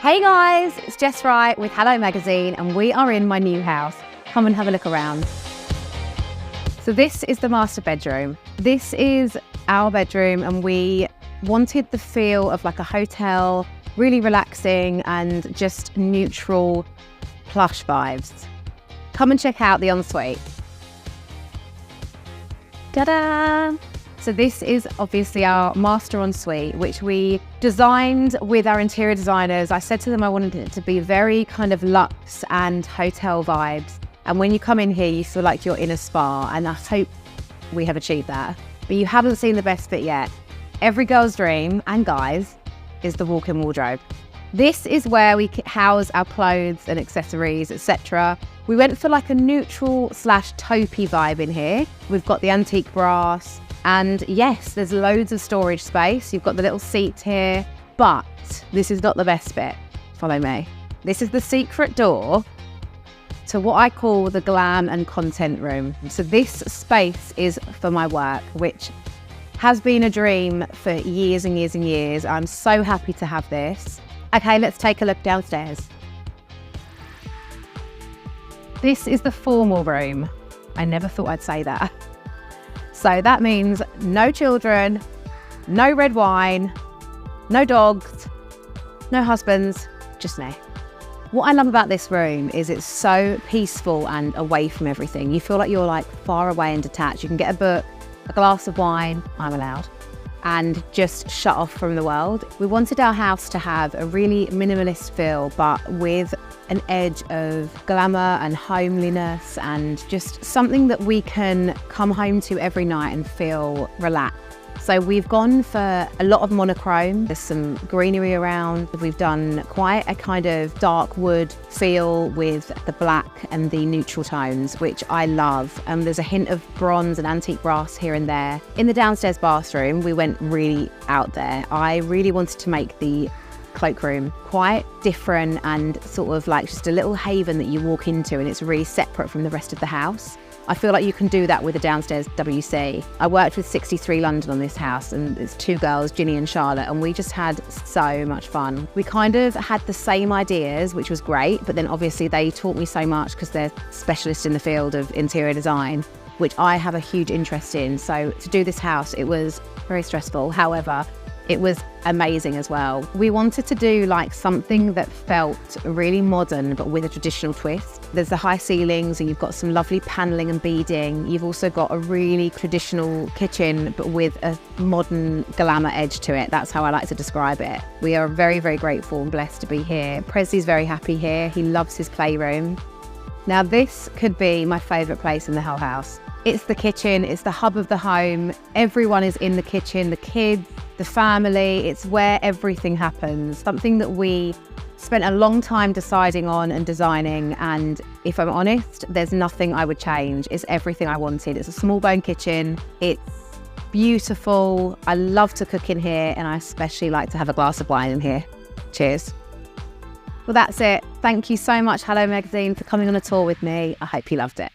Hey guys, it's Jess Wright with Hello Magazine and we are in my new house. Come and have a look around. So this is the master bedroom. This is our bedroom and we wanted the feel of like a hotel, really relaxing and just neutral plush vibes. Come and check out the ensuite. Ta-da! So this is obviously our master ensuite, which we designed with our interior designers. I said to them I wanted it to be very kind of luxe and hotel vibes. And when you come in here, you feel like you're in a spa, and I hope we have achieved that. But you haven't seen the best bit yet. Every girl's dream, and guys, is the walk-in wardrobe. This is where we house our clothes and accessories, etc. We went for like a neutral / taupey vibe in here. We've got the antique brass. And yes, there's loads of storage space. You've got the little seats here, but this is not the best bit. Follow me. This is the secret door to what I call the glam and content room. So this space is for my work, which has been a dream for years and years and years. I'm so happy to have this. Okay, let's take a look downstairs. This is the formal room. I never thought I'd say that. So that means no children, no red wine, no dogs, no husbands, just me. What I love about this room is it's so peaceful and away from everything. You feel like you're like far away and detached. You can get a book, a glass of wine, I'm allowed, and just shut off from the world. We wanted our house to have a really minimalist feel, but with an edge of glamour and homeliness and just something that we can come home to every night and feel relaxed. So we've gone for a lot of monochrome. There's some greenery around. We've done quite a kind of dark wood feel with the black and the neutral tones, which I love. There's a hint of bronze and antique brass here and there. In the downstairs bathroom, we went really out there. I really wanted to make the cloakroom quite different and sort of like just a little haven that you walk into, and it's really separate from the rest of the house. I feel like you can do that with a downstairs WC. I worked with 63 London on this house, and it's two girls, Ginny and Charlotte, and we just had so much fun. We kind of had the same ideas, which was great, but then obviously they taught me so much because they're specialists in the field of interior design, which I have a huge interest in. So to do this house, it was very stressful. However, it was amazing as well. We wanted to do like something that felt really modern, but with a traditional twist. There's the high ceilings and you've got some lovely paneling and beading. You've also got a really traditional kitchen, but with a modern glamour edge to it. That's how I like to describe it. We are very, very grateful and blessed to be here. Presley's very happy here. He loves his playroom. Now this could be my favorite place in the whole house. It's the kitchen, it's the hub of the home. Everyone is in the kitchen, the kids, the family. It's where everything happens. Something that we spent a long time deciding on and designing. And if I'm honest, there's nothing I would change. It's everything I wanted. It's a small bone kitchen. It's beautiful. I love to cook in here, and I especially like to have a glass of wine in here. Cheers. Well, that's it. Thank you so much, Hello Magazine, for coming on a tour with me. I hope you loved it.